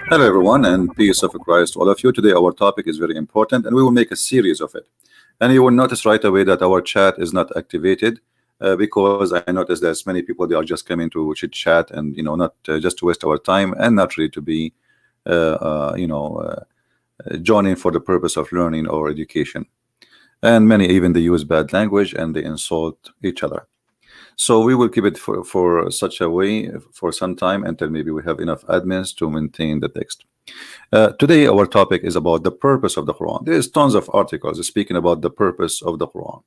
Hello, everyone, and peace of Christ to all of you. Today, our topic is very important, and we will make a series of it. And you will notice right away that our chat is not activated because I noticed there's many people they are just coming to chit chat and not just to waste our time and not really to be joining for the purpose of learning or education. And many even they use bad language and they insult each other. So we will keep it for such a way for some time until maybe we have enough admins to maintain the text. Today our topic is about the purpose of the Quran. There's tons of articles speaking about the purpose of the Quran.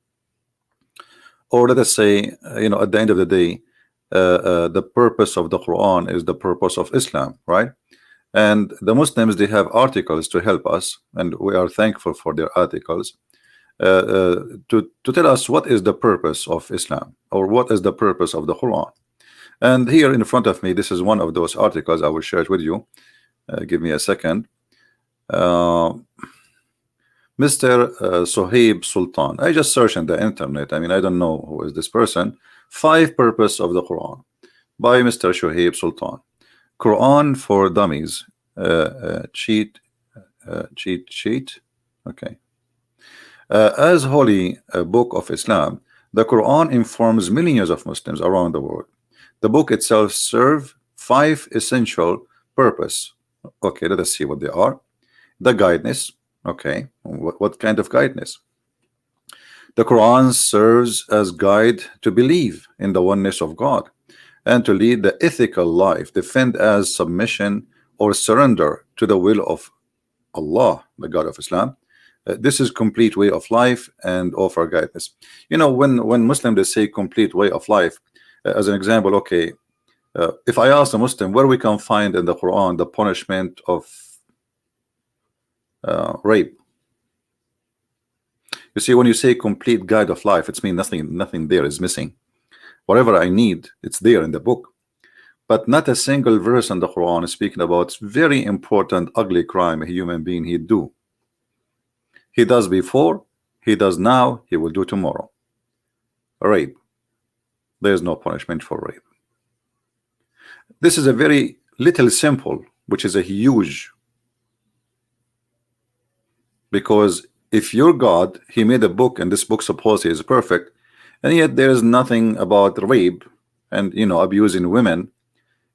Or let us say, at the end of the day, the purpose of the Quran is the purpose of Islam, right? And the Muslims, they have articles to help us, and we are thankful for their articles. To tell us what is the purpose of Islam or what is the purpose of the Quran. And here in front of me, this is one of those articles. I will share it with you. Give me a second. Mr. Sohaib Sultan. I just searched in the internet. I mean, I don't know who is this person. 5 Purpose of the Quran by Mr. Sohaib Sultan. Quran for Dummies. Cheat. Okay. As holy book of Islam, the Quran informs millions of Muslims around the world. The book itself serves 5 essential purposes. Okay, let us see what they are. The guidance. Okay, what kind of guidance? The Quran serves as guide to believe in the oneness of God and to lead the ethical life, defend as submission or surrender to the will of Allah, the God of Islam. This is complete way of life and offer guidance. When Muslims they say complete way of life, as an example, okay, if I ask a Muslim where we can find in the Quran the punishment of rape, you see, when you say complete guide of life, it means nothing there is missing. Whatever I need, it's there in the book. But not a single verse in the Quran is speaking about very important ugly crime a human being he'd do. He does before, he does now, he will do tomorrow. Rape. There is no punishment for rape. This is a very little simple, which is a huge. Because if your God, he made a book, and this book supposedly is perfect, and yet there is nothing about rape and abusing women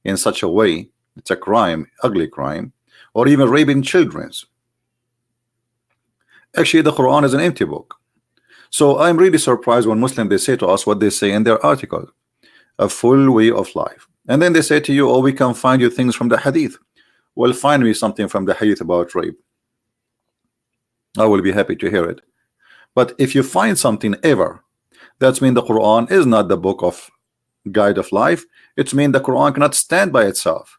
in such a way, it's a crime, ugly crime, or even raping children. Actually, the Quran is an empty book. So I'm really surprised when Muslims they say to us what they say in their article, a full way of life. And then they say to you, oh, we can find you things from the hadith. Well, find me something from the hadith about rape. I will be happy to hear it. But if you find something ever, that means the Quran is not the book of guide of life. It means the Quran cannot stand by itself.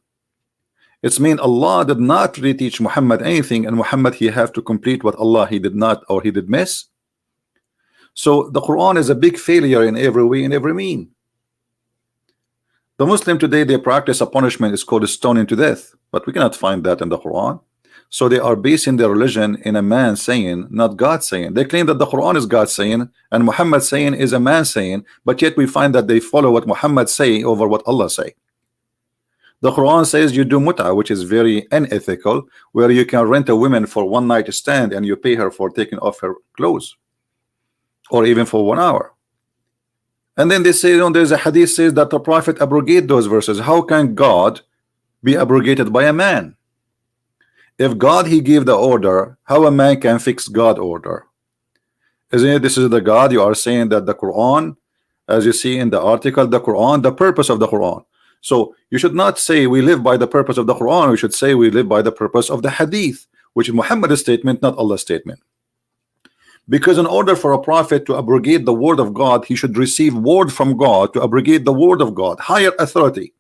It's mean Allah did not really teach Muhammad anything, and Muhammad he have to complete what Allah he did not or he did miss. So the Quran is a big failure in every way, in every mean. The Muslim today they practice a punishment is called stoning to death, but we cannot find that in the Quran. So they are basing their religion in a man saying, not God saying. They claim that the Quran is God saying and Muhammad saying is a man saying, but yet we find that they follow what Muhammad say over what Allah say. The Quran says you do mut'a, which is very unethical, where you can rent a woman for one night stand and you pay her for taking off her clothes, or even for 1 hour. And then they say, there's a hadith says that the Prophet abrogate those verses. How can God be abrogated by a man? If God he gave the order, how a man can fix God order? Isn't it? This is the God you are saying that the Quran, as you see in the article, the Quran, the purpose of the Quran. So you should not say we live by the purpose of the Quran. We should say we live by the purpose of the hadith, which is Muhammad's statement, not Allah's statement. Because in order for a prophet to abrogate the word of God, he should receive word from God to abrogate the word of God, higher authority.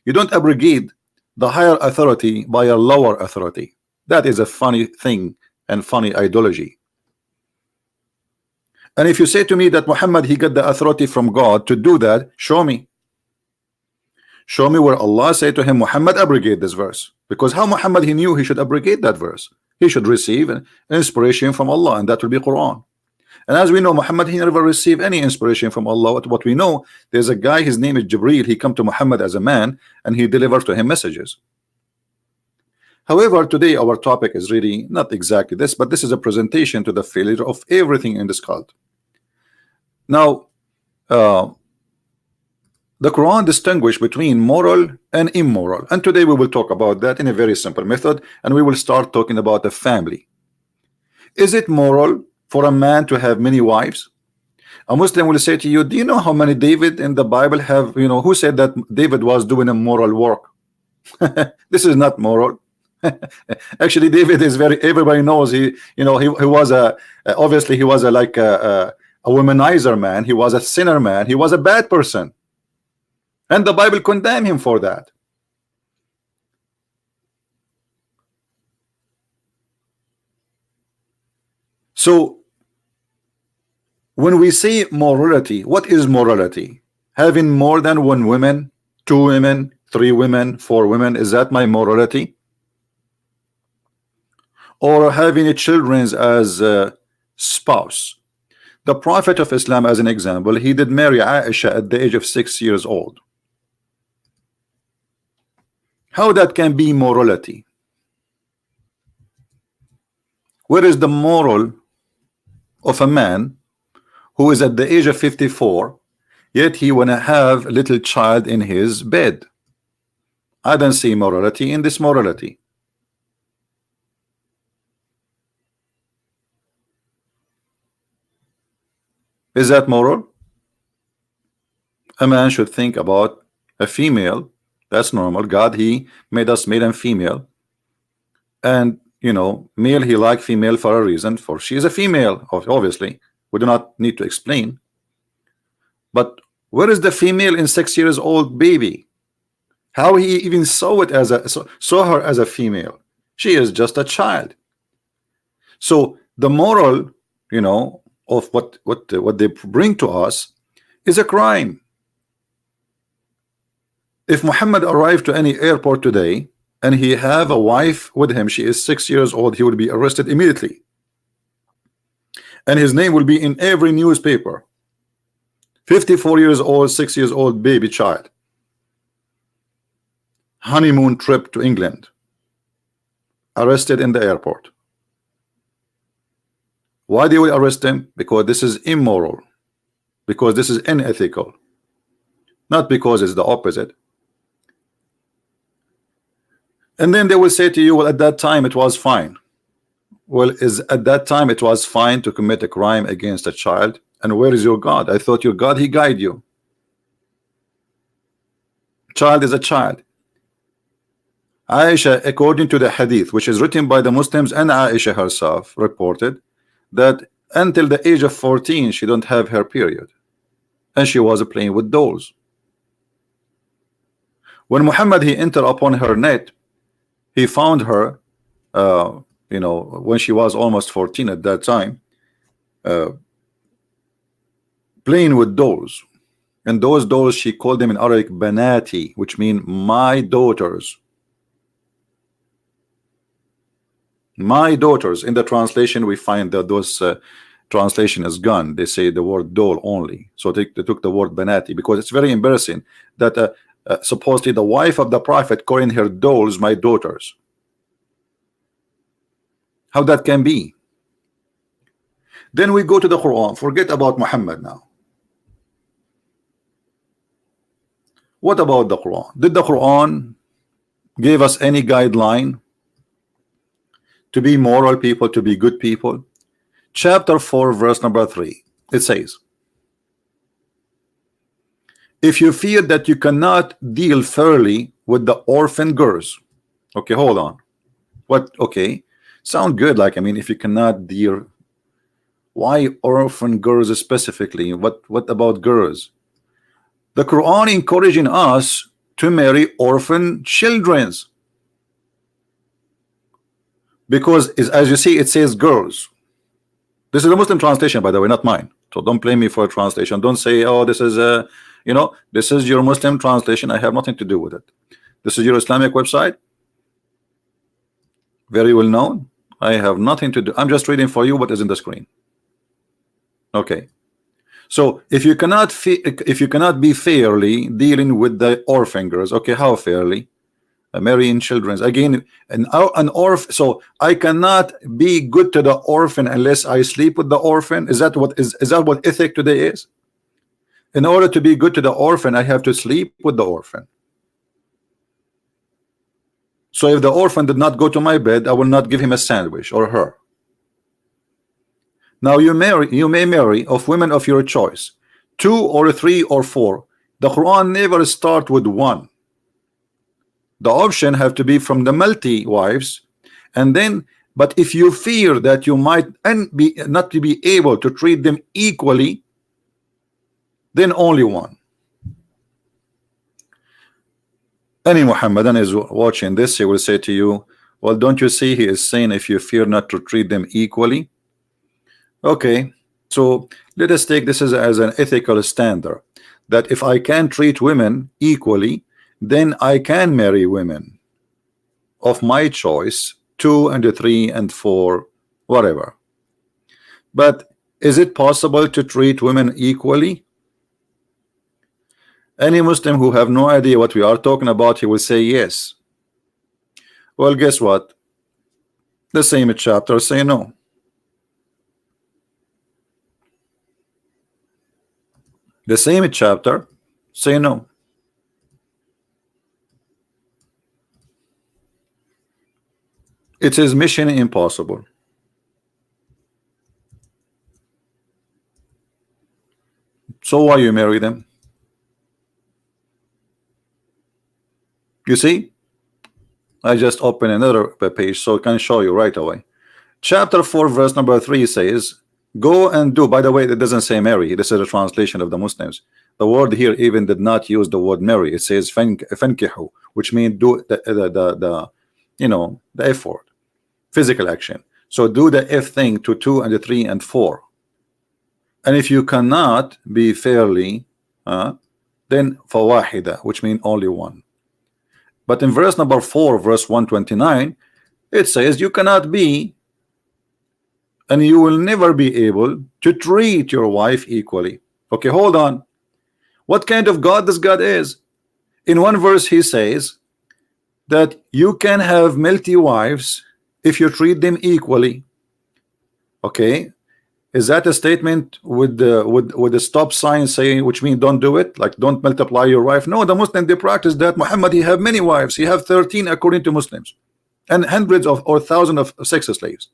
You don't abrogate the higher authority by a lower authority. That is a funny thing and funny ideology. And if you say to me that Muhammad he got the authority from God to do that, show me. Show me where Allah said to him, Muhammad abrogate this verse. Because how Muhammad he knew he should abrogate that verse? He should receive an inspiration from Allah, and that will be Quran. And as we know, Muhammad he never received any inspiration from Allah. What we know, there's a guy, his name is Jibreel. He come to Muhammad as a man and he delivers to him messages. However, today our topic is really not exactly this, but this is a presentation to the failure of everything in this cult. Now, the Quran distinguishes between moral and immoral, and today we will talk about that in a very simple method, and we will start talking about the family. Is it moral for a man to have many wives? A Muslim will say to you, do you know how many David in the Bible have, who said that David was doing a moral work? This is not moral. Actually, David is everybody knows he was obviously he was like a womanizer man. He was a sinner man. He was a bad person. And the Bible condemned him for that. So when we say morality, what is morality? Having more than one woman, 2 women, 3 women, 4 women, is that my morality? Or having a children as a spouse? The Prophet of Islam, as an example, he did marry Aisha at the age of 6 years old. How that can be morality? Where is the moral of a man who is at the age of 54, yet he wanna have a little child in his bed? I don't see morality in this morality. Is that moral? A man should think about a female. That's normal. God, he made us male and female, and male, he like female for a reason, for she is a female. Obviously, we do not need to explain. But where is the female in 6 years old baby? How he even saw it as saw her as a female? She is just a child. So the moral, of what they bring to us is a crime. If Muhammad arrived to any airport today and he have a wife with him, she is 6 years old, he will be arrested immediately, and his name will be in every newspaper. 54 years old, 6 years old baby child, honeymoon trip to England, arrested in the airport. Why they will arrest him? Because this is immoral, because this is unethical, not because it's the opposite. And then they will say to you, well, at that time it was fine. Well, at that time it was fine to commit a crime against a child? And where is your God? I thought your God, he guided you. Child is a child. Aisha, according to the hadith, which is written by the Muslims, and Aisha herself reported that until the age of 14 she don't have her period, and she was playing with dolls. When Muhammad he entered upon her net, he found her when she was almost 14 at that time, playing with dolls. And those dolls, she called them in Arabic banati, which mean my daughters. My daughters. In the translation we find that those translation is gone. They say the word doll only, so they took the word banati, because it's very embarrassing that supposedly the wife of the Prophet calling her dolls my daughters. How that can be? Then we go to the Quran. Forget about Muhammad now. What about the Quran? Did the Quran give us any guideline to be moral people, to be good people? Chapter 4 verse number 3, it says, if you feel that you cannot deal fairly with the orphan girls. Okay, hold on. What? Okay, sound good. Like, I mean, if you cannot deal, why orphan girls specifically? What about girls? The Quran encouraging us to marry orphan children, because as you see, it says girls. This is the Muslim translation, by the way, not mine. So don't blame me for a translation. Don't say, oh, this is a, this is your Muslim translation. I have nothing to do with it. This is your Islamic website, very well known. I have nothing to do. I'm just reading for you what is in the screen. Okay. So if you cannot be fairly dealing with the orphan girls, okay, how fairly? marrying children again, an orphan. So I cannot be good to the orphan unless I sleep with the orphan. Is that what ethic today is? In order to be good to the orphan, I have to sleep with the orphan. So if the orphan did not go to my bed, I will not give him a sandwich, or her. Now you may marry of women of your choice, 2 or 3 or 4. The Quran never start with 1. The option have to be from the multi wives, and then, but if you fear that you might not to be able to treat them equally, then only 1. Any Muhammadan is watching this, he will say to you, well, don't you see he is saying if you fear not to treat them equally? Okay, so let us take this as an ethical standard, that if I can treat women equally, then I can marry women of my choice, 2 and 3 and 4, whatever. But is it possible to treat women equally? Any Muslim who have no idea what we are talking about, he will say yes. Well, guess what? The same chapter say no. The same chapter say no. It is mission impossible. So why you marry them? You see, I just open another page so I can show you right away. Chapter 4 verse number 3 says, go and do. By the way, it doesn't say marry. This is a translation of the Muslims. The word here even did not use the word marry. It says fankihu, which means do the effort, physical action. So do the F thing to 2 and 3 and 4. And if you cannot be fairly, then fawahida, which means only 1. But in verse number 4, verse 129, it says you cannot be, and you will never be able to treat your wife equally. Okay, hold on. What kind of God this God is? In one verse he says that you can have multi wives if you treat them equally. Okay, is that a statement with the stop sign saying, which means don't do it, like don't multiply your wife? No, the Muslim, they practice that. Muhammad, he have many wives. He have 13 according to Muslims, and hundreds of or thousands of sex slaves.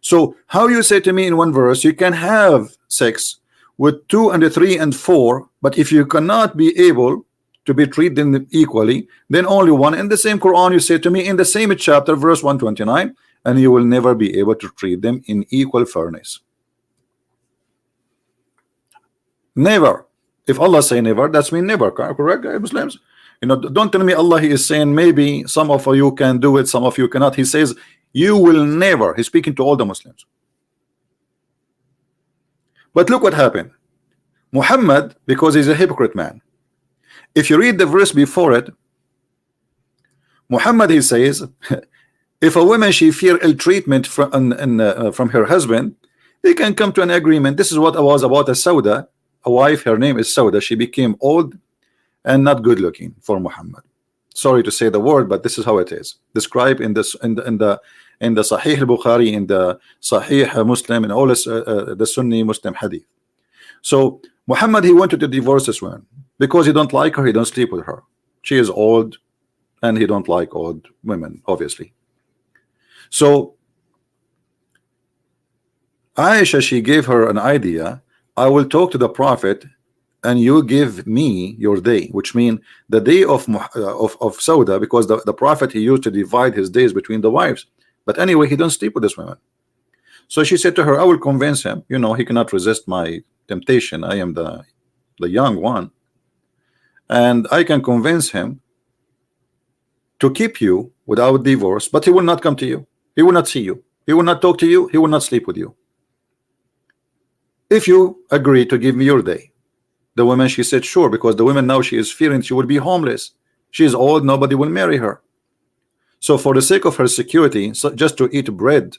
So how you say to me in one verse you can have sex with 2 and 3 and 4, but if you cannot be able to be treated them equally, then only 1. In the same Quran you say to me in the same chapter, verse 129, and you will never be able to treat them in equal fairness. Never. If Allah say never, that's mean never. Correct, Muslims? Don't tell me Allah he is saying maybe some of you can do it, some of you cannot. He says you will never. He's speaking to all the Muslims. But look what happened. Muhammad, because he's a hypocrite man, if you read the verse before it, Muhammad, he says, if a woman she fear ill treatment from her husband, they can come to an agreement. This is what I was about a Sauda, a wife, her name is Sauda. She became old and not good looking for Muhammad. Sorry to say the word, but this is how it is described in this in the Sahih al-Bukhari, in the Sahih Muslim, and all the Sunni Muslim hadith. So Muhammad, he wanted to divorce this woman because he don't like her, he don't sleep with her. She is old and he don't like old women, obviously. So Aisha, she gave her an idea. I will talk to the Prophet and you give me your day, which means the day of Sauda, because the Prophet, he used to divide his days between the wives. But anyway, he don't sleep with this woman. So she said to her, I will convince him, he cannot resist my temptation. I am the young one, and I can convince him to keep you without divorce, but he will not come to you. He will not see you. He will not talk to you. He will not sleep with you. If you agree to give me your day. The woman, she said sure, because the woman now she is fearing she will be homeless. She is old, nobody will marry her. So for the sake of her security, so just to eat bread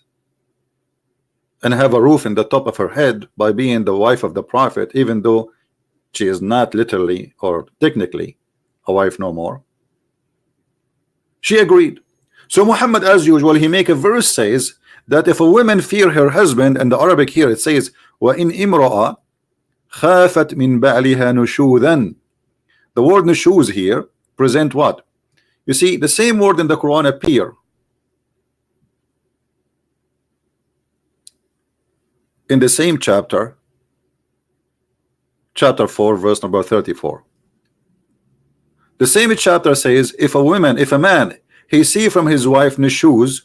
and have a roof in the top of her head by being the wife of the Prophet, even though she is not literally or technically a wife no more, She agreed. So Muhammad, as usual, he make a verse says that if a woman fear her husband, and the Arabic here it says وَإِنْ إِمْرَأَ خَافَتْ مِنْ بَعْلِهَا نُشُوذًا. The word nushuz here present what? You see, the same word in the Quran appear in the same chapter, chapter 4, verse number 34. The same chapter says if a man he see from his wife nushuz,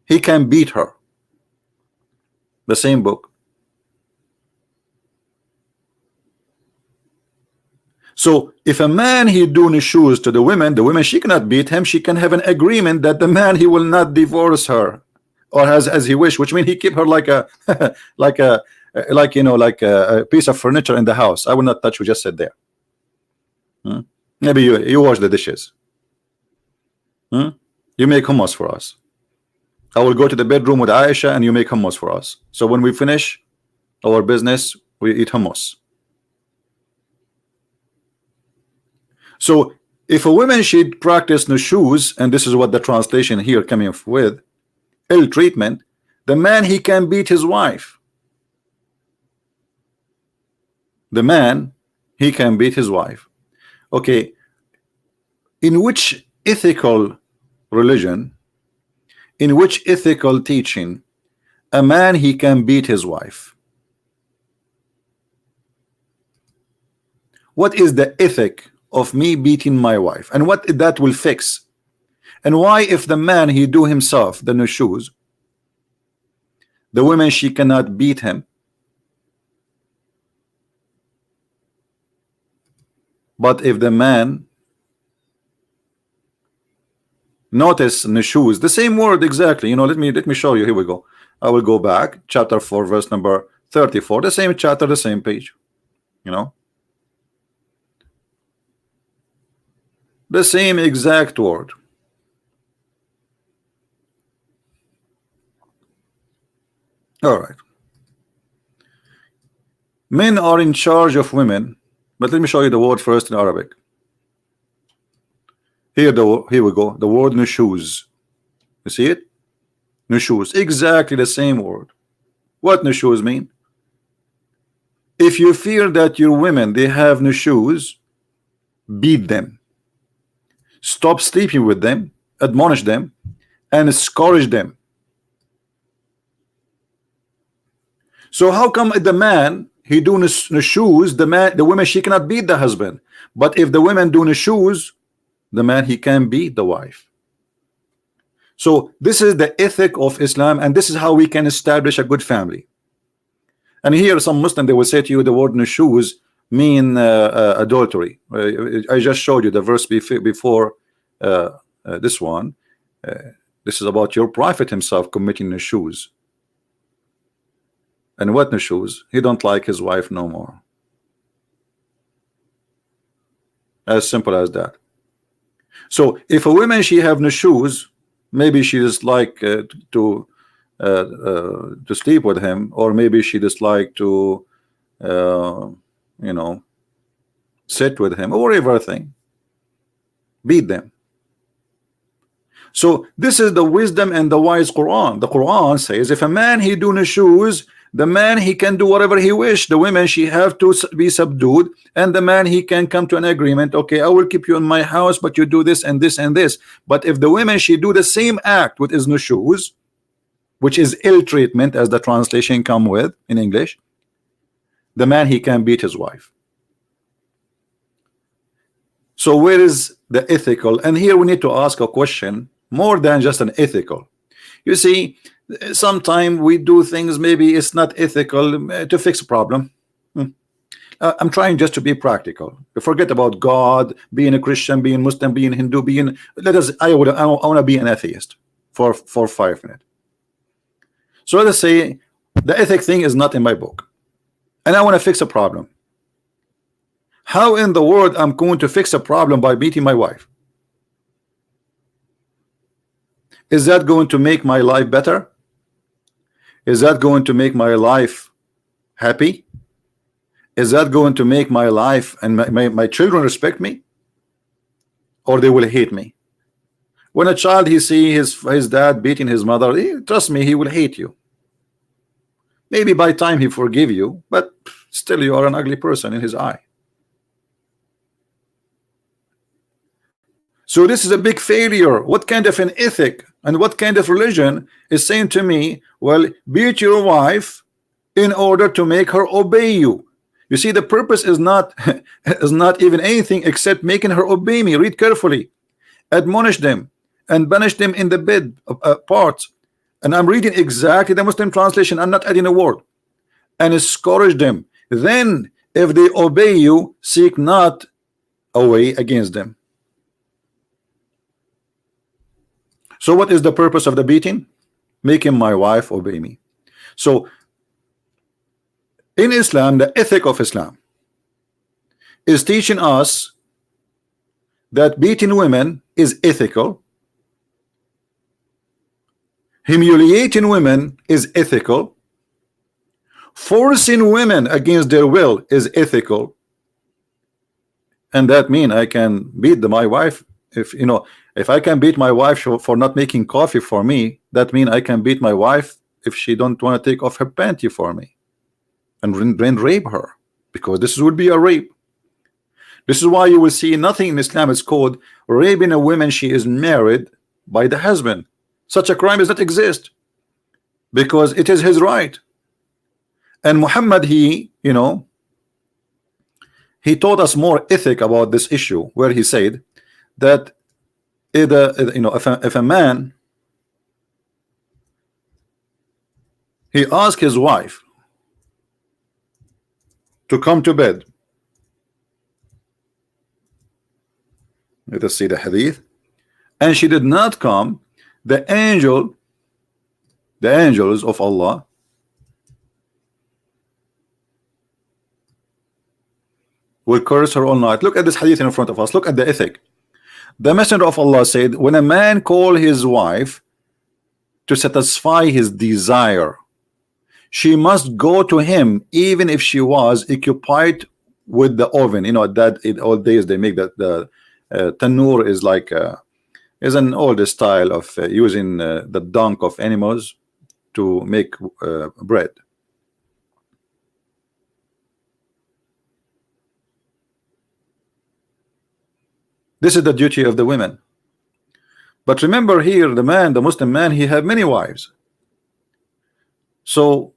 he can beat her. The same book. So if a man he do nushuz to the women she cannot beat him. She can have an agreement that the man he will not divorce her or as he wish, which means he keep her like a like a piece of furniture in the house. I will not touch. We just sit there. Maybe you wash the dishes. You make hummus for us. I will go to the bedroom with Aisha and you make hummus for us. So when we finish our business, we eat hummus. So if a woman should practice nushuz, and this is what the translation here coming with, ill treatment, the man he can beat his wife. The man he can beat his wife. Okay, in which ethical religion, in which ethical teaching a man he can beat his wife? What is the ethic of me beating my wife, and what that will fix? And why if the man he do himself the nushuz, the woman she cannot beat him? But if the man, notice nushuz, the same word exactly, let me show you. Here we go. I will go back, chapter 4, verse number 34, the same chapter, the same page, the same exact word. All right. Men are in charge of women, but let me show you the word first in Arabic. Here we go. The word nushuz. You see it? Nushuz. Exactly the same word. What nushuz mean? If you fear that your women they have nushuz, beat them. Stop sleeping with them, admonish them, and scourge them. So how come the man he do nushuz, the woman she cannot beat the husband, but if the women do nushuz, the man he can beat the wife? So this is the ethic of Islam, and this is how we can establish a good family. And here some Muslim they will say to you the word nushuz mean adultery. I just showed you the verse before this one. This is about your prophet himself committing nushuz. And what nushuz? He don't like his wife no more. As simple as that. So if a woman she have nushuz, maybe she just like to sleep with him, or maybe she just like to sit with him, or whatever thing, beat them. So this is the wisdom and the wise Quran. The Quran says if a man he do nushuz, the man he can do whatever he wish. The women she have to be subdued, and the man he can come to an agreement. Okay, I will keep you in my house, but you do this and this and this. But if the women she do the same act with his nushuz, which is ill treatment, as the translation come with in English, the man he can beat his wife. So where is the ethical? And here we need to ask a question more than just an ethical. You see, sometimes we do things maybe it's not ethical to fix a problem. I'm trying just to be practical. Forget about God, being a Christian, being Muslim, being Hindu, being I want to be an atheist for 5 minutes. So let's say the ethic thing is not in my book, and I want to fix a problem. How in the world I'm going to fix a problem by beating my wife? Is that going to make my life better? Is that going to make my life happy? Is that going to make my life and my children respect me? Or they will hate me? When a child he see his dad beating his mother, trust me, he will hate you. Maybe by time he forgive you, but still you are an ugly person in his eye. So this is a big failure. What kind of an ethic and what kind of religion is saying to me, well, beat your wife in order to make her obey you? You see, the purpose is not is not even anything except making her obey me. Read carefully. Admonish them and banish them in the bed parts. And I'm reading exactly the Muslim translation. I'm not adding a word. And scourge them. Then, if they obey you, seek not a way against them. So what is the purpose of the beating? Making my wife obey me. So in Islam, the ethic of Islam is teaching us that beating women is ethical, humiliating women is ethical, forcing women against their will is ethical. And that means I can beat my wife. If I can beat my wife for not making coffee for me, that means I can beat my wife if she don't want to take off her panty for me and then rape her, because this would be a rape. This is why you will see nothing in Islam is called raping a woman she is married by the husband. Such a crime does not exist, because it is his right. And Muhammad, he taught us more ethic about this issue, where he said that if a man he asked his wife to come to bed, let us see the hadith, and she did not come, the angels of Allah will curse her all night. Look at this hadith in front of us. Look at the ethic. The Messenger of Allah said, when a man call his wife to satisfy his desire, she must go to him even if she was occupied with the oven. That in old days they make that the tanur is like is an old style of using the dung of animals to make bread. This is the duty of the women. But remember here, the Muslim man, he had many wives. So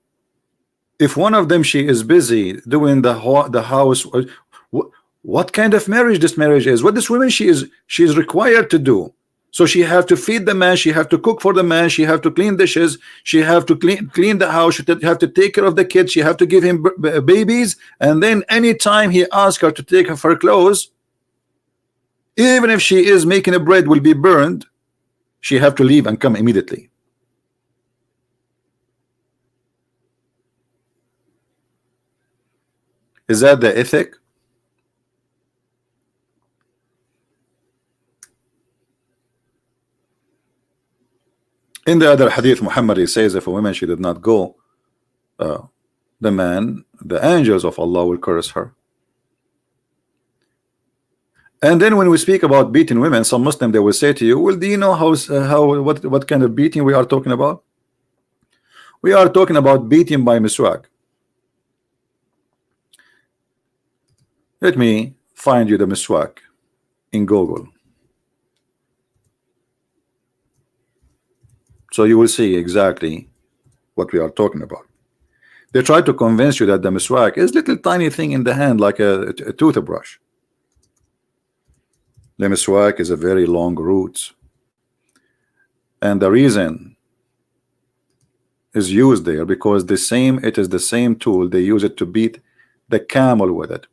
if one of them she is busy doing the house, what kind of marriage this marriage is? What this woman she is required to do? So she have to feed the man, she have to cook for the man, she have to clean dishes, she have to clean the house, she have to take care of the kids, she have to give him babies, and then anytime he asks her to take off her clothes, even if she is making a bread will be burned, she have to leave and come immediately. Is that the ethic? In the other hadith, Muhammad says if a woman she did not go, the angels of Allah will curse her. And then when we speak about beating women, some Muslim they will say to you, well, do you know what kind of beating we are talking about? We are talking about beating by miswak. Let me find you the miswak in Google, so you will see exactly what we are talking about. They try to convince you that the miswak is little tiny thing in the hand like a toothbrush. The miswak is a very long root, and the reason is used there because it is the same tool they use it to beat the camel with it.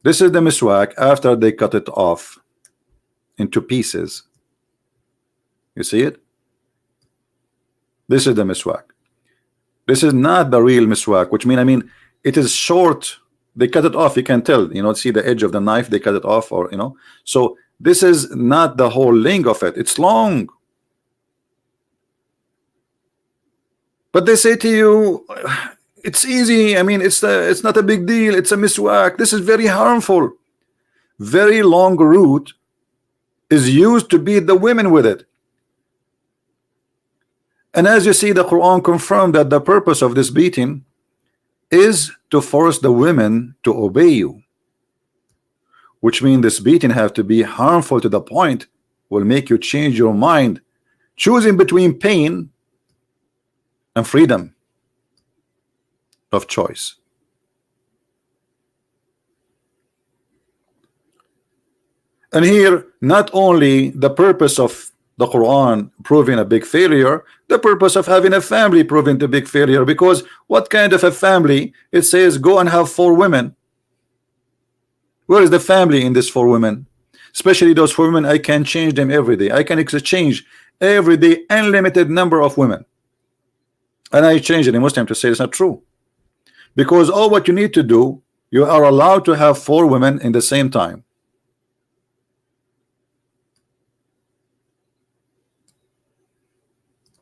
This is the miswak after they cut it off into pieces. You see it? This is the miswak. This is not the real miswak, which mean it is short. They cut it off. You can tell, see the edge of the knife, they cut it off, or so this is not the whole length of it, it's long. But they say to you, it's easy, it's not a big deal, it's a miswak. This is very harmful. Very long root is used to beat the women with it. And as you see, the Quran confirmed that the purpose of this beating is to force the women to obey you, which means this beating have to be harmful to the point will make you change your mind, choosing between pain and freedom of choice. And here, not only the purpose of the Quran proving a big failure, the purpose of having a family proving a big failure, because what kind of a family? It says go and have 4 women. Where is the family in this 4 women? Especially those 4 women, I can change them every day. I can exchange every day unlimited number of women. And I changed it in Muslim to say it's not true. Because all what you need to do, you are allowed to have 4 women in the same time.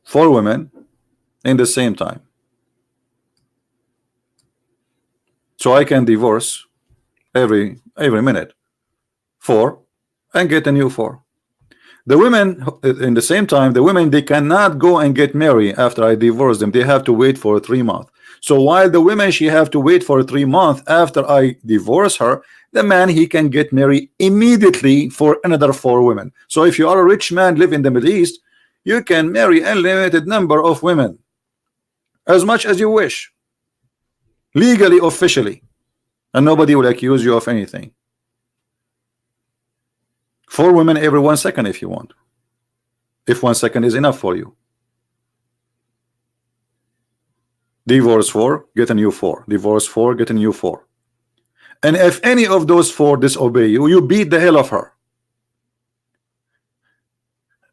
Four women in the same time. So I can divorce every minute 4 and get a new 4. The women in the same time, the women, they cannot go and get married after I divorce them. They have to wait for 3 months. So while the women, she have to wait for 3 months after I divorce her, the man, he can get married immediately for another 4 women. So if you are a rich man live in the Middle East, you can marry unlimited number of women as much as you wish, legally, officially, and nobody will accuse you of anything. 4 women every 1 second if you want, if 1 second is enough for you. Divorce 4, get a new 4. Divorce 4, get a new 4. And if any of those 4 disobey you, you beat the hell of her.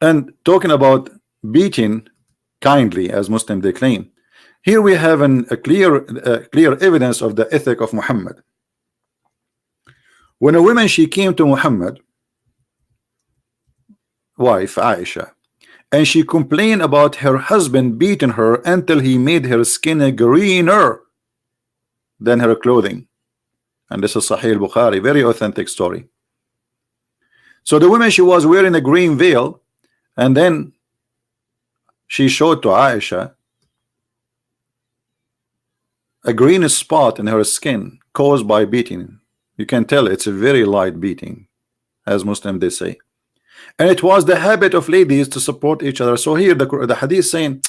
And talking about beating kindly, as Muslims they claim, here we have a clear evidence of the ethic of Muhammad. When a woman, she came to Muhammad, wife Aisha, and she complained about her husband beating her until he made her skin greener than her clothing. And this is Sahih Bukhari, very authentic story. So the woman, she was wearing a green veil, and then she showed to Aisha a green spot in her skin caused by beating. You can tell it's a very light beating, as Muslims they say. And it was the habit of ladies to support each other. So here the hadith saying,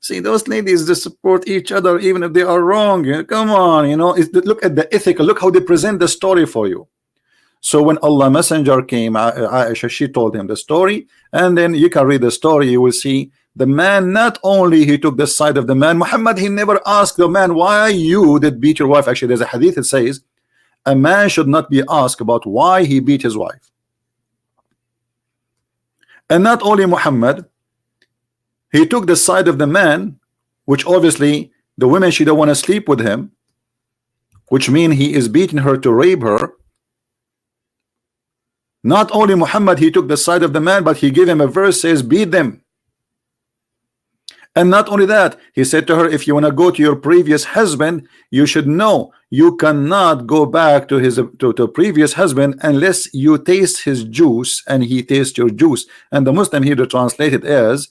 see, those ladies, they support each other even if they are wrong. Come on, you know, look at the ethical, look how they present the story for you. So when Allah Messenger came, Aisha, she told him the story, and then you can read the story, you will see the man, not only he took the side of the man, Muhammad, he never asked the man, why you did beat your wife. Actually, there's a hadith that says a man should not be asked about why he beat his wife. And not only Muhammad, he took the side of the man, which obviously the women, she don't want to sleep with him, which means he is beating her to rape her. Not only Muhammad, he took the side of the man, but he gave him a verse says beat them. And not only that, he said to her, if you want to go to your previous husband, you should know you cannot go back to his to previous husband unless you taste his juice and he tastes your juice. And the Muslim here to translate it as,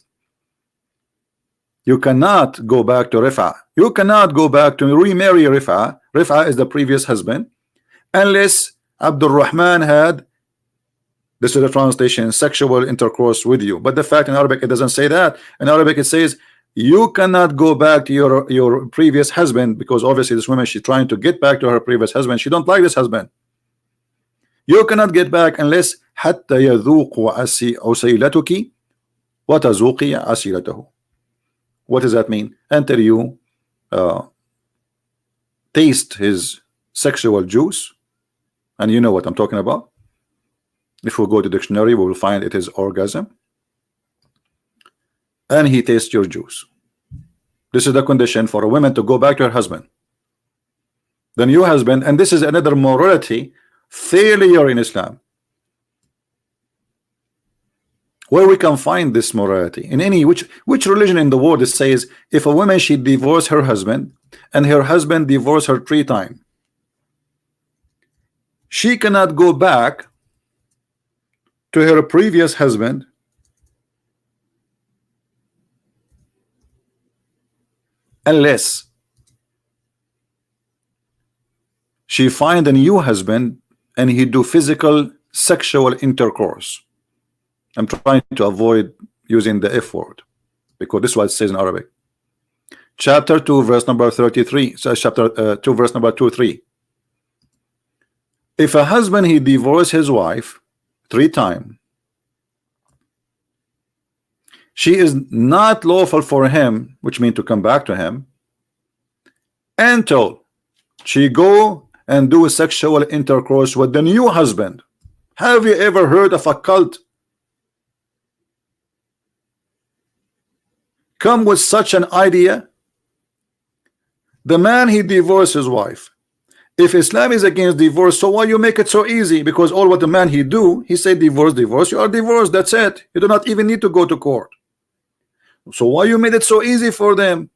you cannot go back to Rifa. You cannot go back to remarry Rifa. Rifa is the previous husband, unless Abdul Rahman had, this is the translation, sexual intercourse with you. But the fact in Arabic, it doesn't say that. In Arabic, it says you cannot go back to your previous husband, because obviously this woman, she's trying to get back to her previous husband. She don't like this husband. You cannot get back unless حتى يذوق عسيلتك وتذوقي عسيلته. What does that mean? Until you taste his sexual juice, and you know what I'm talking about. If we go to dictionary, we will find it is orgasm, and he tastes your juice. This is the condition for a woman to go back to her husband, the new husband. And this is another morality failure in Islam. Where we can find this morality in any which religion in the world? It says if a woman, she divorced her husband and her husband divorced her 3 times, she cannot go back to her previous husband unless she find a new husband and he do physical sexual intercourse. I'm trying to avoid using the F word because this is what it says in Arabic. Chapter 2 verse number 33. So chapter 2 verse number 2-3. If a husband he divorced his wife 3 times, she is not lawful for him, which means to come back to him, until she go and do sexual intercourse with the new husband. Have you ever heard of a cult come with such an idea? The man he divorced his wife. If Islam is against divorce, so why you make it so easy? Because all what the man he do, he said divorce, divorce, you are divorced, that's it. You do not even need to go to court. So why you made it so easy for them?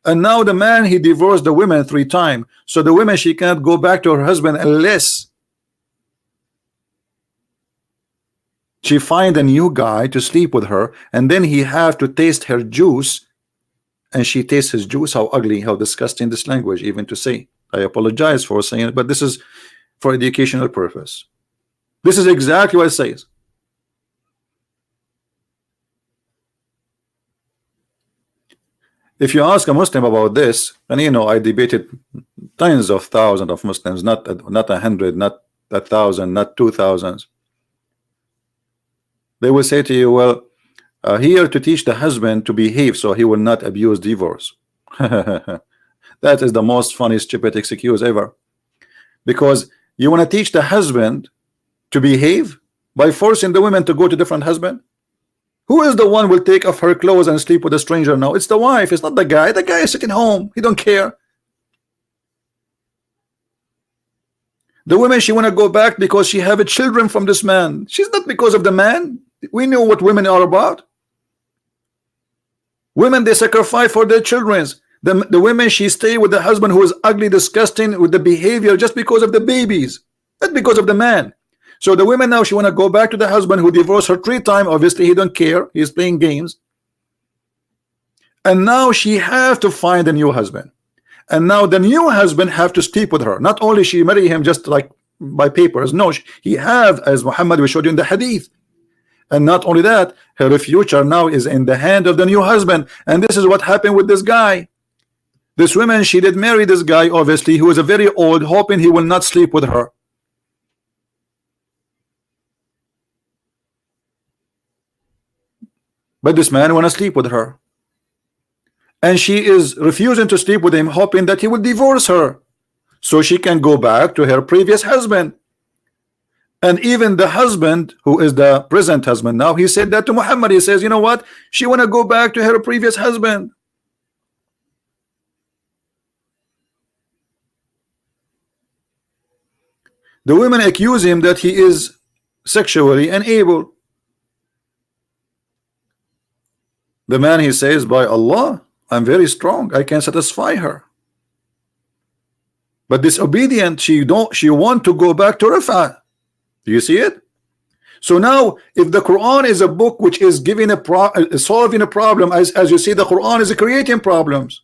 And now the man he divorced the women 3 times. So the woman, she can't go back to her husband unless she find a new guy to sleep with her, and then he have to taste her juice, and she tastes his juice. How ugly, how disgusting this language even to say. I apologize for saying it, but this is for educational purpose. This is exactly what it says. If you ask a Muslim about this, and you know, I debated tens of thousands of Muslims, not 100, not 1,000, not 2,000. They will say to you, well, here to teach the husband to behave so he will not abuse divorce. That is the most funny, stupid excuse ever. Because you want to teach the husband to behave by forcing the women to go to different husband? Who is the one will take off her clothes and sleep with a stranger now? It's the wife, it's not the guy. The guy is sitting home, he don't care. The woman, she want to go back because she have children from this man. She's not because of the man. We know what women are about. Women, they sacrifice for their children. The women, she stay with the husband who is ugly, disgusting with the behavior just because of the babies, not because of the man. So the women now, she want to go back to the husband who divorced her 3 times. Obviously he don't care, he's playing games. And now she have to find a new husband, and now the new husband have to sleep with her. Not only she marry him just like by papers, no, he have, as Muhammad we showed you in the hadith. And not only that, her future now is in the hand of the new husband. And this is what happened with this guy. This woman, she did marry this guy, obviously, who is a very old, hoping he will not sleep with her. But this man want to sleep with her, and she is refusing to sleep with him, hoping that he will divorce her so she can go back to her previous husband. And even the husband, who is the present husband now, he said that to Muhammad. He says, you know what, she want to go back to her previous husband. The women accuse him that he is sexually unable. The man, he says, by Allah, I'm very strong, I can satisfy her. But disobedient, she want to go back to Rafa. Do you see it? So now, if the Quran is a book which is giving solving a problem, as you see, the Quran is creating problems.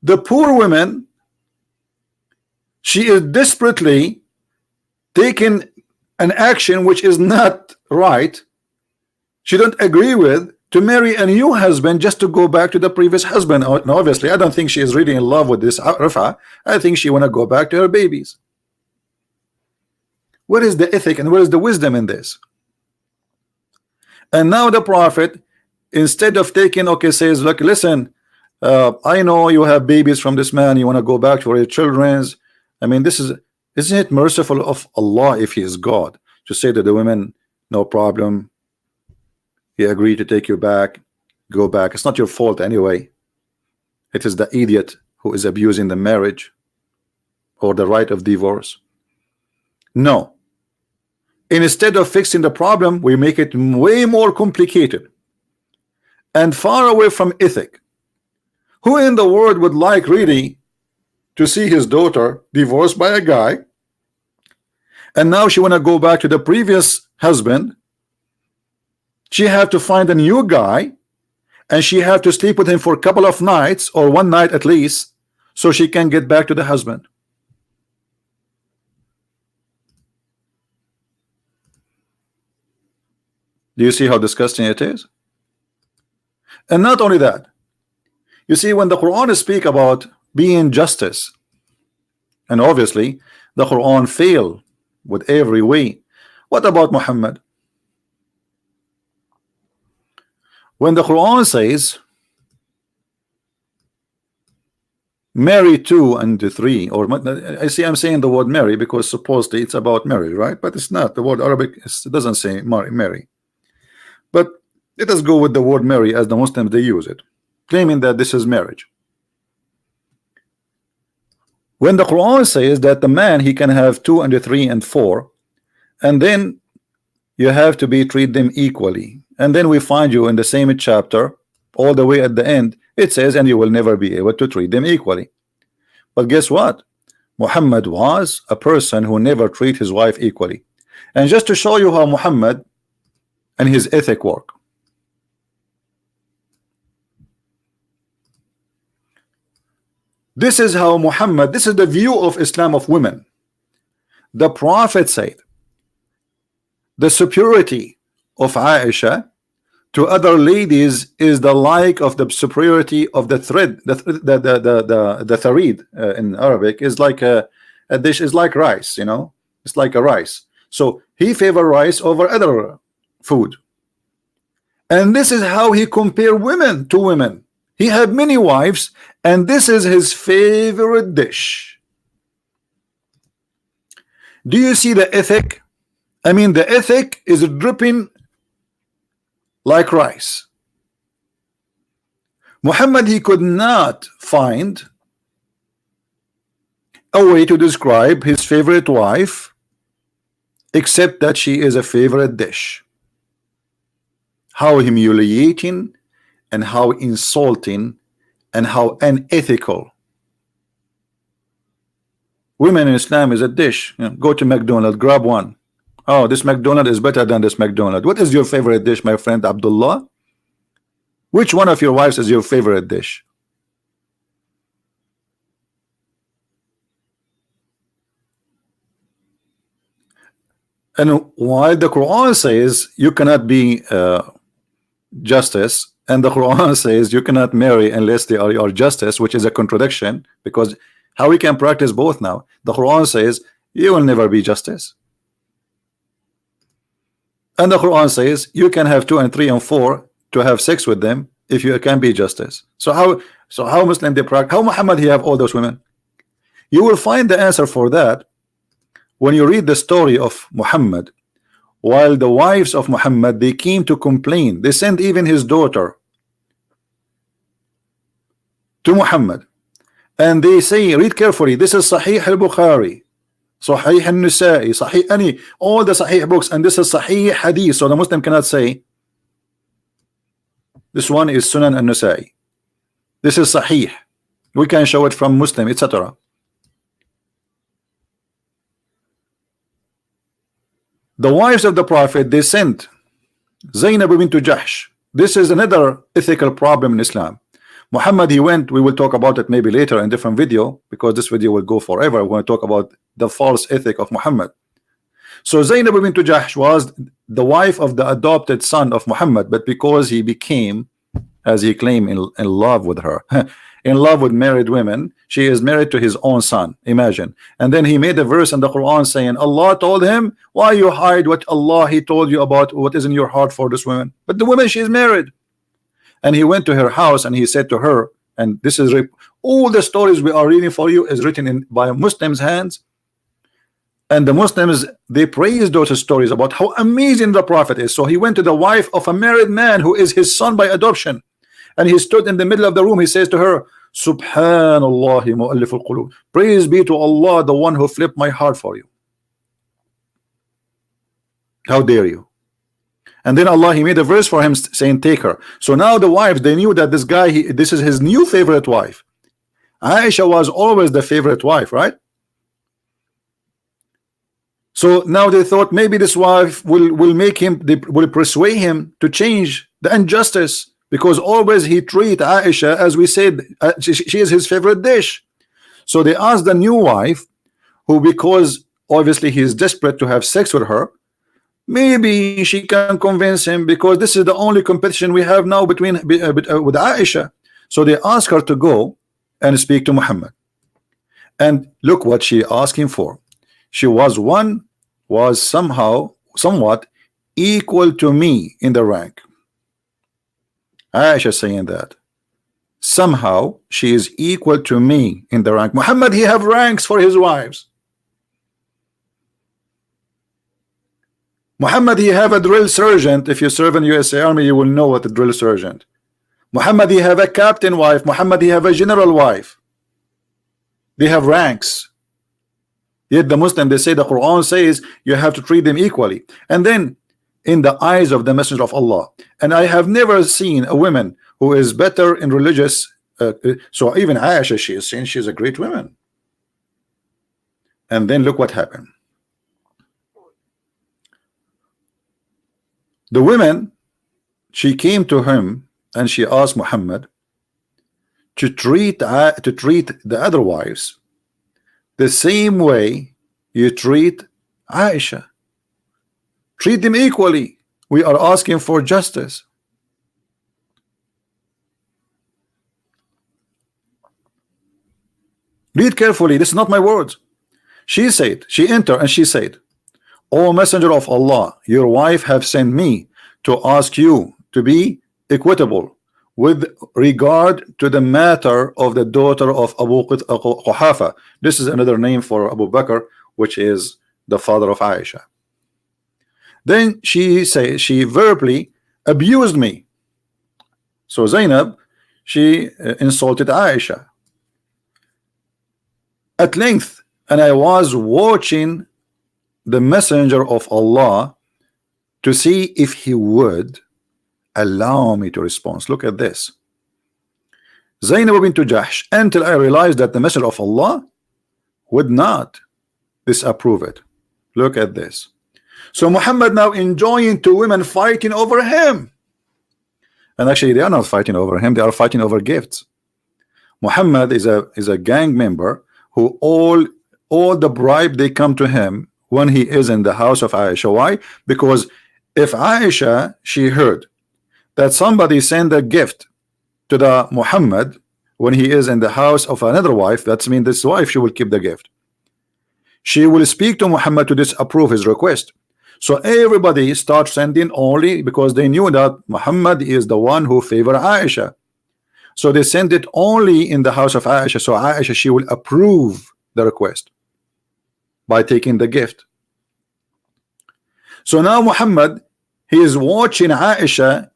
The poor woman, she is desperately taking an action which is not right. She don't agree with to marry a new husband just to go back to the previous husband. And obviously, I don't think she is really in love with this Rafa. I think she want to go back to her babies. Where is the ethic and where is the wisdom in this? And now the Prophet, instead of taking, okay, says, look, listen, I know you have babies from this man, you want to go back for your children's. I mean, isn't it merciful of Allah, if he is God, to say to the women, no problem, he agreed to take you back, go back. It's not your fault anyway. It is the idiot who is abusing the marriage or the right of divorce. No. Instead of fixing the problem, we make it way more complicated and far away from ethic. Who in the world would like really to see his daughter divorced by a guy, and now she want to go back to the previous husband. She have to find a new guy, and she have to sleep with him for a couple of nights, or one night at least, so she can get back to the husband. Do you see how disgusting it is? And not only that, you see, when the Quran speak about being justice, and obviously the Quran fail with every way, what about Muhammad? When the Quran says marry 2 and 3, or I see I'm saying the word marry because supposedly it's about marriage, right? But it's not. The word Arabic, it doesn't say marry. But let us go with the word marry as the Muslims they use it, claiming that this is marriage. When the Quran says that the man he can have 2 and 3 and 4, and then you have to treat them equally, and then we find you in the same chapter all the way at the end, it says, and you will never be able to treat them equally. But guess what? Muhammad was a person who never treat his wife equally. And just to show you how Muhammad and his ethic work, this is how Muhammad, this is the view of Islam of women. The Prophet said the superiority of Aisha to other ladies is the like of the superiority of the thread, the tharid in Arabic is like a dish, is like rice, you know, it's like a rice. So he favor rice over other food, and this is how he compare women to women. He had many wives, and this is his favorite dish. Do you see the ethic? I mean, the ethic is dripping like rice. Muhammad, he could not find a way to describe his favorite wife except that she is a favorite dish. How humiliating and how insulting and how unethical. Women in Islam is a dish. You know, go to McDonald's, grab one. Oh, this McDonald's is better than this McDonald's. What is your favorite dish, my friend Abdullah? Which one of your wives is your favorite dish? And while the Quran says you cannot be justice, and the Quran says you cannot marry unless they are your justice, which is a contradiction, because how we can practice both now? The Quran says you will never be justice, and the Quran says you can have 2 and 3 and 4 to have sex with them if you can be justice. So how Muslim they practice? How Muhammad he have all those women? You will find the answer for that when you read the story of Muhammad. While the wives of Muhammad, they came to complain, they sent even his daughter to Muhammad, and they say, read carefully, this is Sahih al-Bukhari, Sahih al-Nisa'i, Sahih all the Sahih books, and this is Sahih Hadith. So the Muslim cannot say this one is Sunan al-Nisa'i, this is Sahih, we can show it from Muslim, etc. The wives of the Prophet, they sent Zainab bint Jahsh. This is another ethical problem in Islam. Muhammad, he went, we will talk about it maybe later in a different video, because this video will go forever. We're going to talk about the false ethic of Muhammad. So Zainab bint Jahsh was the wife of the adopted son of Muhammad, but because he became, as he claimed, in love with her, in love with married women, she is married to his own son, imagine. And then he made a verse in the Quran saying, Allah told him, why you hide what Allah he told you about, what is in your heart for this woman? But the woman, she is married. And he went to her house and he said to her, and this is all the stories we are reading for you is written by Muslims' hands, and the Muslims, they praise those stories about how amazing the Prophet is. So he went to the wife of a married man who is his son by adoption, and he stood in the middle of the room. He says to her, Subhanallah mu'allif al-qulub, praise be to Allah, the one who flipped my heart for you. How dare you? And then Allah, he made a verse for him saying, take her. So now the wives, they knew that this guy, this is his new favorite wife. Aisha was always the favorite wife, right? So now they thought maybe this wife will make him, they will persuade him to change the injustice, because always he treat Aisha, as we said, she is his favorite dish. So they asked the new wife, who, because obviously he is desperate to have sex with her, maybe she can convince him, because this is the only competition we have now between with Aisha. So they asked her to go and speak to Muhammad, and look what she asked him for. She was somehow somewhat equal to me in the rank. Aisha saying that somehow she is equal to me in the rank. Muhammad, he have ranks for his wives. Muhammad, he have a drill sergeant. If you serve in USA Army, you will know what a drill sergeant. Muhammad, he have a captain wife. Muhammad, he have a general wife. They have ranks. Yet the Muslim, they say the Quran says you have to treat them equally. And then in the eyes of the Messenger of Allah, and I have never seen a woman who is better in religious, so even Aisha, she is saying she's a great woman. And then look what happened. The woman, she came to him and she asked Muhammad to treat the other wives the same way you treat Aisha. Treat them equally. We are asking for justice. Read carefully. This is not my words. She said, she entered and she said, O Messenger of Allah, your wife have sent me to ask you to be equitable with regard to the matter of the daughter of Abu Quhafa. This is another name for Abu Bakr, which is the father of Aisha. Then she says she verbally abused me. So Zainab, she insulted Aisha at length, and I was watching the Messenger of Allah to see if he would allow me to respond. Look at this. Zainab bint Jahsh, until I realized that the Messenger of Allah would not disapprove it. Look at this. So Muhammad now enjoying two women fighting over him. And actually they are not fighting over him, they are fighting over gifts. Muhammad is a gang member who all the bribe they come to him when he is in the house of Aisha. Why? Because if Aisha, she heard that somebody sent a gift to the Muhammad when he is in the house of another wife, that means this wife, she will keep the gift. She will speak to Muhammad to disapprove his request. So everybody starts sending only because they knew that Muhammad is the one who favor Aisha. So they send it only in the house of Aisha. So Aisha, she will approve the request by taking the gift. So now Muhammad, he is watching Aisha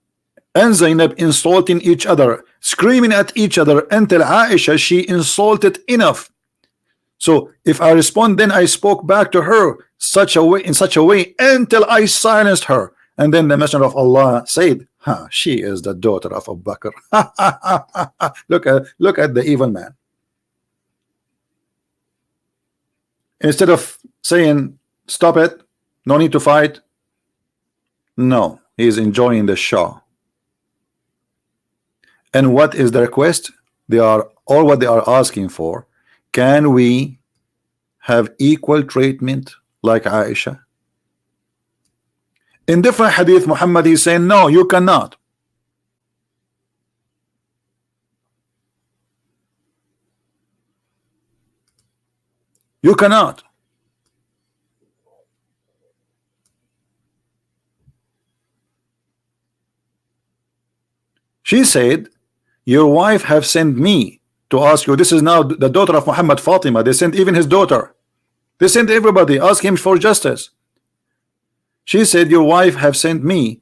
and Zainab insulting each other, screaming at each other until Aisha, she insulted enough. So if I respond, then I spoke back to her in such a way until I silenced her. And then the Messenger of Allah said, she is the daughter of Abu Bakr. Look at the evil man. Instead of saying stop it, no need to fight, no, he is enjoying the show. And what is the request? They are all what they are asking for. Can we have equal treatment like Aisha? In different hadith, Muhammad is saying, no, you cannot. You cannot. She said, your wife have sent me to ask you. This is now the daughter of Muhammad, Fatima. They sent even his daughter. They sent everybody, ask him for justice. She said, your wife have sent me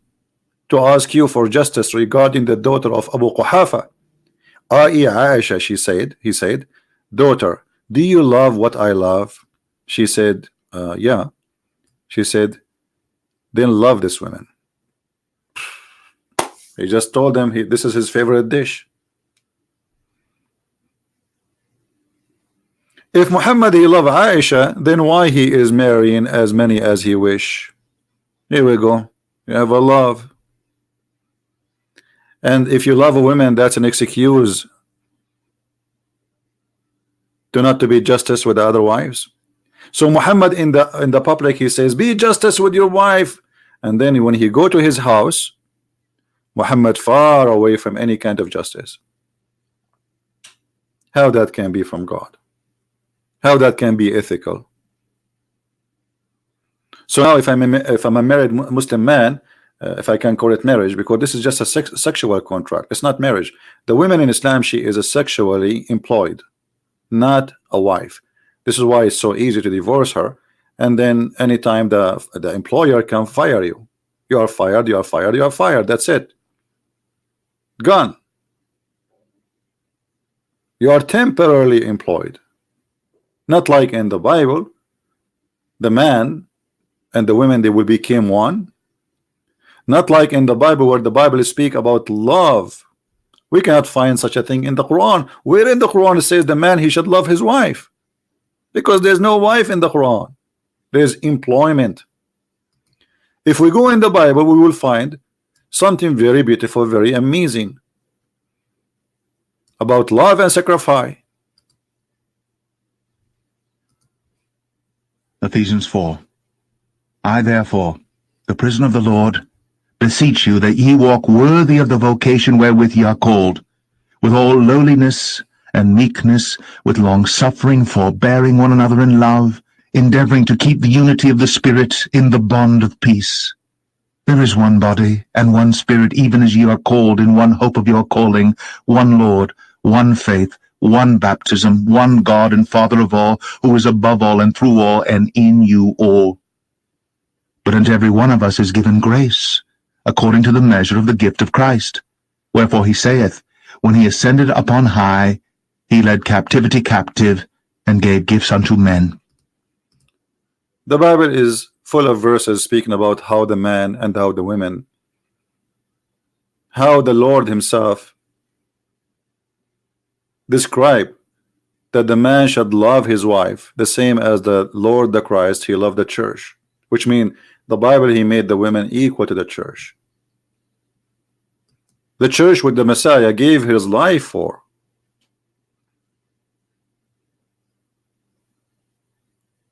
to ask you for justice regarding the daughter of Abu Quhafa. Aisha, he said, daughter, do you love what I love? She said, yeah. She said, then love this woman. He just told them this is his favorite dish. If Muhammad he love Aisha, then why he is marrying as many as he wish? Here we go. You have a love. And if you love a woman, that's an excuse to not to be justice with the other wives. So Muhammad in the public, he says, be justice with your wife. And then when he go to his house, Muhammad far away from any kind of justice. How that can be from God? How that can be ethical? So now if I'm a married Muslim man, if I can call it marriage, because this is just a sexual contract, it's not marriage. The woman in Islam, she is a sexually employed, not a wife. This is why it's so easy to divorce her, and then anytime the employer can fire you, you are fired, you are fired, you are fired. That's it. Gone. You are temporarily employed. Not like in the Bible, the man and the women, they will become one. Not like in the Bible, where the Bible speak about love. We cannot find such a thing in the Quran. Where in the Quran it says the man he should love his wife? Because there's no wife in the Quran. There's employment. If we go in the Bible, we will find something very beautiful, very amazing about love and sacrifice. Ephesians 4. I therefore, the prisoner of the Lord, beseech you that ye walk worthy of the vocation wherewith ye are called, with all lowliness and meekness, with long-suffering, forbearing one another in love, endeavoring to keep the unity of the Spirit in the bond of peace. There is one body, and one Spirit, even as ye are called in one hope of your calling, one Lord, one faith, one baptism, one God and Father of all, who is above all and through all and in you all. But unto every one of us is given grace, according to the measure of the gift of Christ. Wherefore he saith, when he ascended upon high, he led captivity captive, and gave gifts unto men. The Bible is full of verses speaking about how the man and how the women, how the Lord himself describe that the man should love his wife the same as the Lord the Christ he loved the church, which means the Bible he made the women equal to the church. The church with the Messiah gave his life for.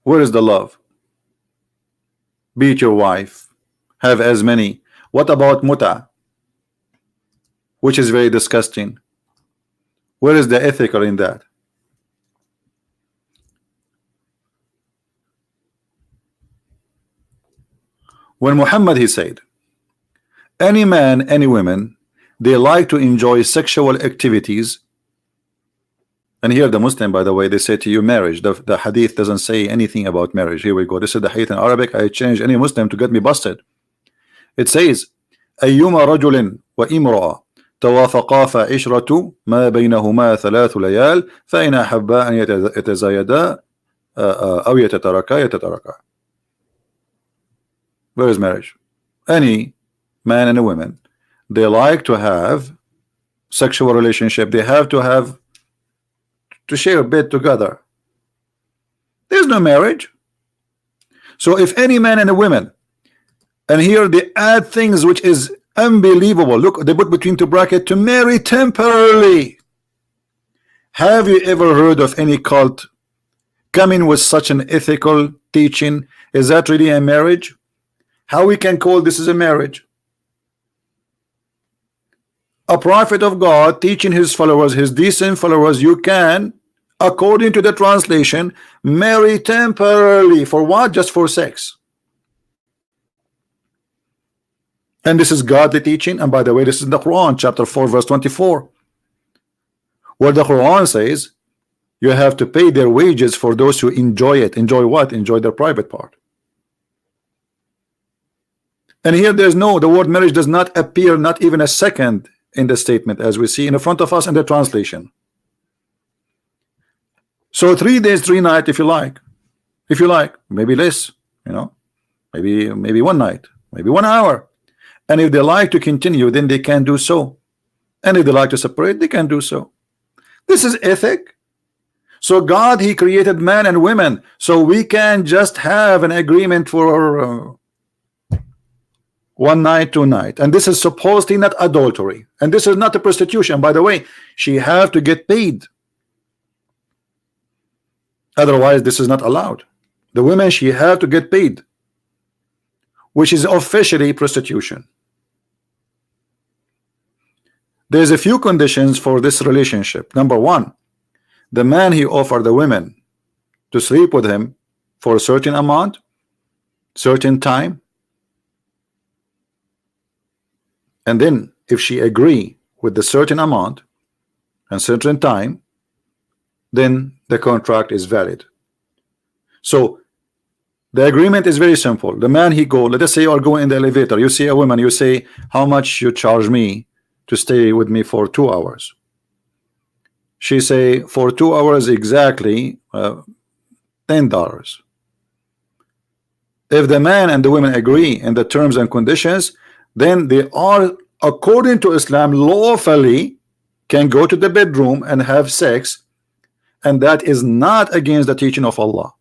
Where is the love? Beat your wife, have as many. What about muta, which is very disgusting? Where is the ethical in that? When Muhammad he said, any man, any woman, they like to enjoy sexual activities. And here the Muslim, by the way, they say to you marriage. The hadith doesn't say anything about marriage. Here we go. This is the hadith in Arabic. I changed any Muslim to get me busted. It says, أيما رجل وامرأة توافقا فعشرة ما بينهما 3 ليال فإن أحبا أن يتزايدا أو يتتركا. Where is marriage? Any man and a woman, they like to have sexual relationship. They have to share a bed together. There's no marriage. So if any man and a woman, and here they add things which is unbelievable. Look, they put between two brackets to marry temporarily. Have you ever heard of any cult coming with such an ethical teaching? Is that really a marriage? How we can call this as a marriage? A prophet of God teaching his followers, his decent followers, you can, according to the translation, marry temporarily. For what? Just for sex. And this is godly teaching. And by the way, this is the Quran, chapter 4, verse 24, where the Quran says you have to pay their wages for those who enjoy it. Enjoy what? Enjoy their private part. And here there's no, the word marriage does not appear, not even a second in the statement, as we see in front of us in the translation. So 3 days, 3 nights, if you like, maybe less, maybe 1 night, maybe 1 hour. And if they like to continue, then they can do so. And if they like to separate, they can do so. This is ethic. So God, he created men and women, so we can just have an agreement for one night, two night, and this is supposedly not adultery, and this is not a prostitution. By the way, she have to get paid, otherwise this is not allowed. The women, she have to get paid, which is officially prostitution. There's a few conditions for this relationship. Number one, the man, he offered the women to sleep with him for a certain amount, certain time, and then if she agree with the certain amount and certain time, then the contract is valid. So the agreement is very simple. The man, he go, let us say you are going in the elevator, you see a woman, you say, how much you charge me to stay with me for 2 hours? She say, for 2 hours exactly $10. If the man and the women agree in the terms and conditions, then they are, according to Islam, lawfully can go to the bedroom and have sex, and that is not against the teaching of Allah.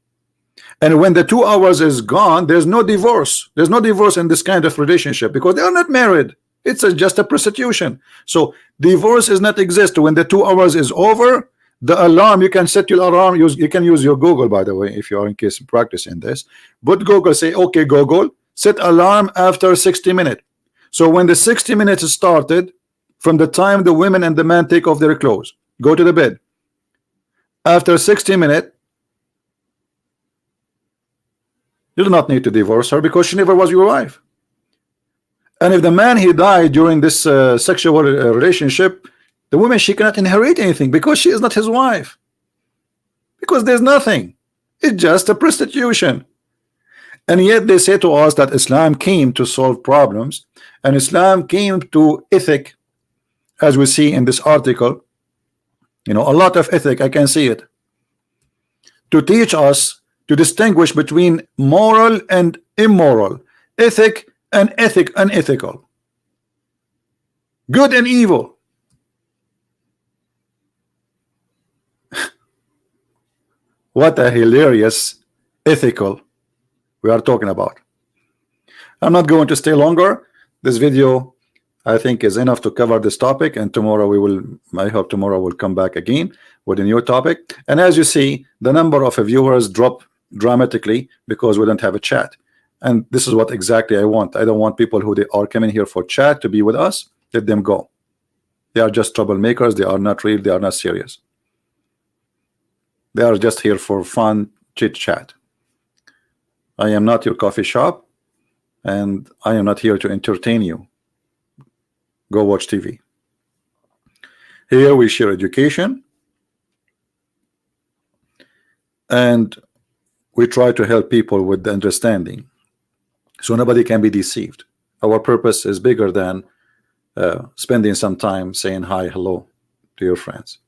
And when the 2 hours is gone, there's no divorce. There's no divorce in this kind of relationship because they are not married. It's just a prostitution. So divorce does not exist. When the 2 hours is over, the alarm, you can set your alarm. You can use your Google, by the way, if you are in case practicing this. But Google, say, okay, Google, set alarm after 60 minutes. So when the 60 minutes started, from the time the women and the man take off their clothes, go to the bed. After 60 minutes, you do not need to divorce her because she never was your wife. And if the man, he died during this sexual relationship, the woman, she cannot inherit anything because she is not his wife, because there's nothing. It's just a prostitution. And yet they say to us that Islam came to solve problems, and Islam came to ethic, as we see in this article. You know, a lot of ethic, I can see it, to teach us to distinguish between moral and immoral, ethic and unethical, good and evil. What a hilarious ethical we are talking about. I'm not going to stay longer. This video, I think, is enough to cover this topic, and tomorrow we will, I hope tomorrow we'll come back again with a new topic. And as you see, the number of viewers drop dramatically because we don't have a chat. And this is what exactly I want. I don't want people who they are coming here for chat to be with us. Let them go. They are just troublemakers. They are not real. They are not serious. They are just here for fun chit chat. I am not your coffee shop, and I am not here to entertain you. Go watch TV. Here we share education, and we try to help people with the understanding, so nobody can be deceived. Our purpose is bigger than spending some time saying hi, hello to your friends.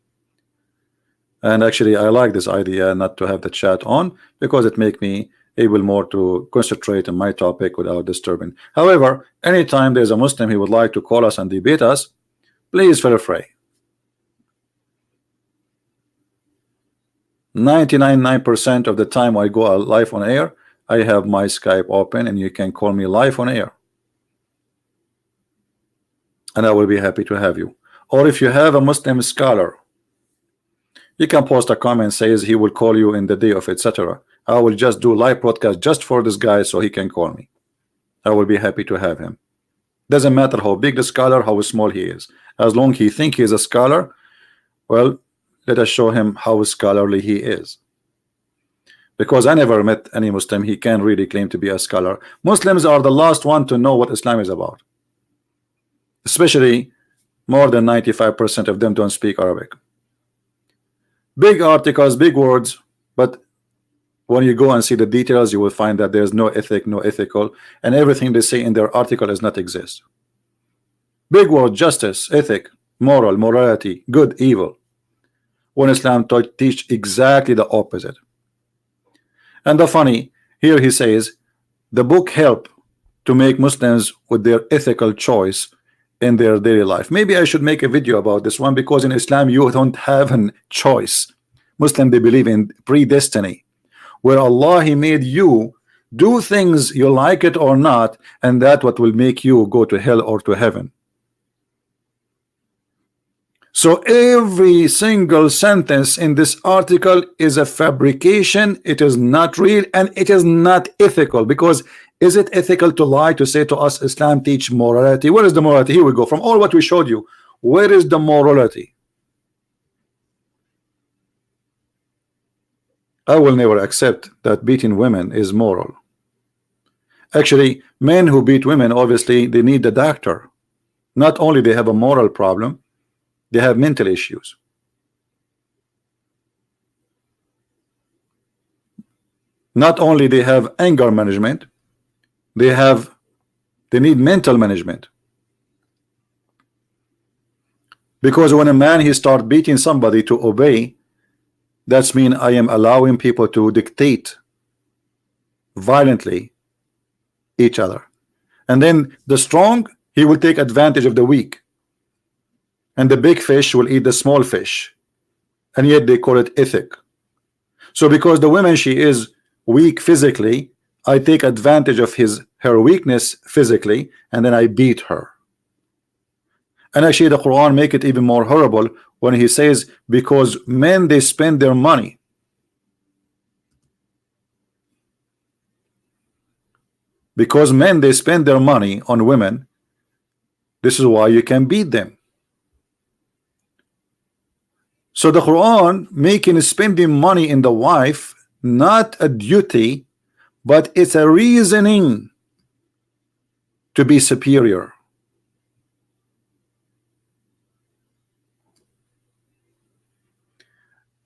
And actually, I like this idea not to have the chat on because it makes me able more to concentrate on my topic without disturbing. However, anytime there's a Muslim who would like to call us and debate us, please feel free. 99% of the time I go live on air, I have my Skype open, and you can call me live on air, and I will be happy to have you. Or if you have a Muslim scholar, you can post a comment, says he will call you in the day of etc. I will just do live broadcast just for this guy so he can call me. I will be happy to have him. Doesn't matter how big the scholar, how small he is, as long as he think he is a scholar. Well, let us show him how scholarly he is, because I never met any Muslim he can really claim to be a scholar. Muslims are the last one to know what Islam is about, especially more than 95% of them don't speak Arabic. Big articles, big words, but when you go and see the details, you will find that there's no ethic, no ethical, and everything they say in their article does not exist. Big word, justice, ethic, moral, morality, good, evil, when Islam teach exactly the opposite. And the funny, here he says the book help to make Muslims with their ethical choice in their daily life. Maybe I should make a video about this one, because in Islam you don't have a choice. Muslim, they believe in predestiny, where Allah, He made you do things, you like it or not, and that what will make you go to hell or to heaven. So every single sentence in this article is a fabrication. It is not real, and it is not ethical. Because is it ethical to lie, to say to us Islam teach morality? Where is the morality? Here we go. From all what we showed you, where is the morality? I will never accept that beating women is moral. Actually, men who beat women, obviously they need a doctor. Not only they have a moral problem, they have mental issues. Not only they have anger management, they need mental management. Because when a man he start beating somebody to obey, that's mean I am allowing people to dictate violently each other. And then the strong, he will take advantage of the weak, and the big fish will eat the small fish, and yet they call it ethic. So because the woman, she is weak physically, I take advantage of her weakness physically, and then I beat her. And actually the Quran make it even more horrible when he says, because men, they spend their money. Because men, they spend their money on women, this is why you can beat them. So the Quran making spending money in the wife not a duty, but it's a reasoning to be superior.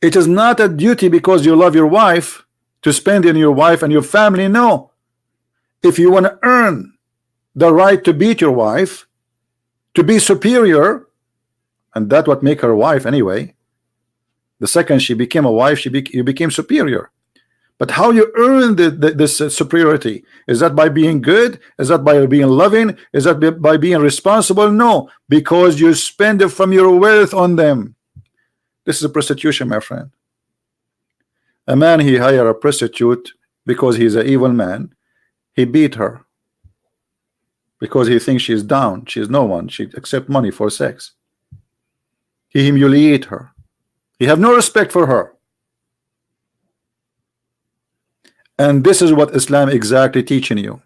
It is not a duty because you love your wife to spend in your wife and your family. No. If you want to earn the right to beat your wife, to be superior, and that what make her wife anyway. The second she became a wife, you became superior. But how you earn this superiority? Is that by being good? Is that by being loving? Is that by being responsible? No, because you spend it from your wealth on them. This is a prostitution, my friend. A man, he hire a prostitute because he's an evil man. He beat her because he thinks she's down. She's no one. She accept money for sex. He humiliate her. He have no respect for her. And this is what Islam exactly teaching you.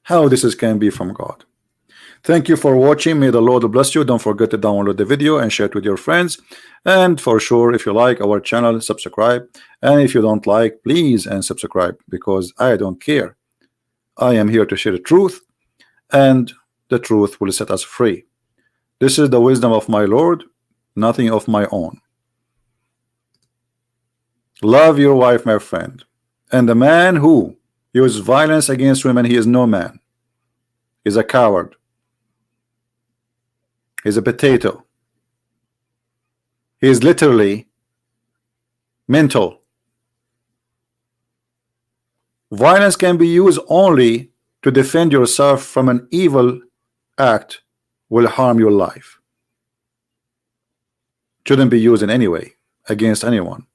How this can be from God. Thank you for watching. May the Lord bless you. Don't forget to download the video and share it with your friends. And for sure, if you like our channel, subscribe. And if you don't like, please unsubscribe, because I don't care. I am here to share the truth, and the truth will set us free. This is the wisdom of my Lord, nothing of my own. Love your wife, my friend. And the man who uses violence against women, he is no man. He's a coward. He's a potato. He is literally mental. Violence can be used only to defend yourself from an evil act will harm your life. Shouldn't be used in any way against anyone.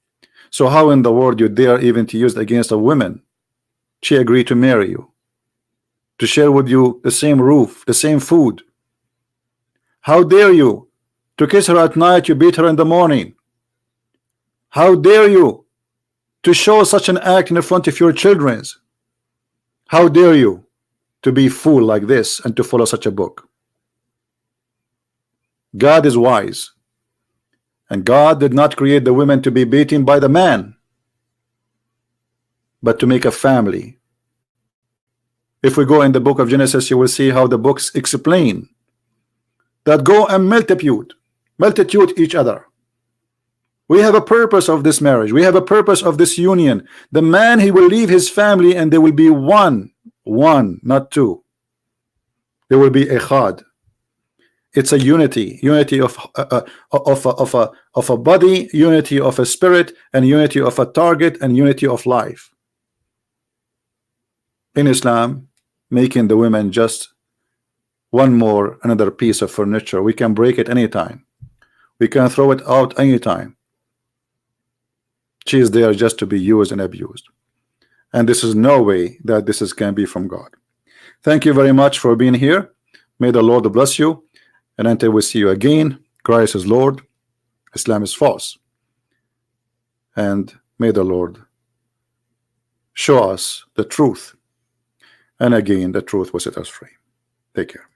So how in the world you dare even to use it against a woman? She agreed to marry you, to share with you the same roof, the same food. How dare you to kiss her at night, you beat her in the morning? How dare you to show such an act in the front of your children? How dare you to be fool like this and to follow such a book? God is wise, and God did not create the women to be beaten by the man, but to make a family. If we go in the book of Genesis, you will see how the books explain that go and multitude each other. We have a purpose of this marriage. We have a purpose of this union. The man, he will leave his family, and there will be one, not two. There will be echad. It's a unity of a body, unity of a spirit, and unity of a target, and unity of life. In Islam, making the women just another piece of furniture. We can break it anytime. We can throw it out anytime. She is there just to be used and abused, and this is no way that this can be from God. Thank you very much for being here. May the Lord bless you, and until we see you again, Christ is Lord, Islam is false, and may the Lord show us the truth, and again the truth will set us free. Take care.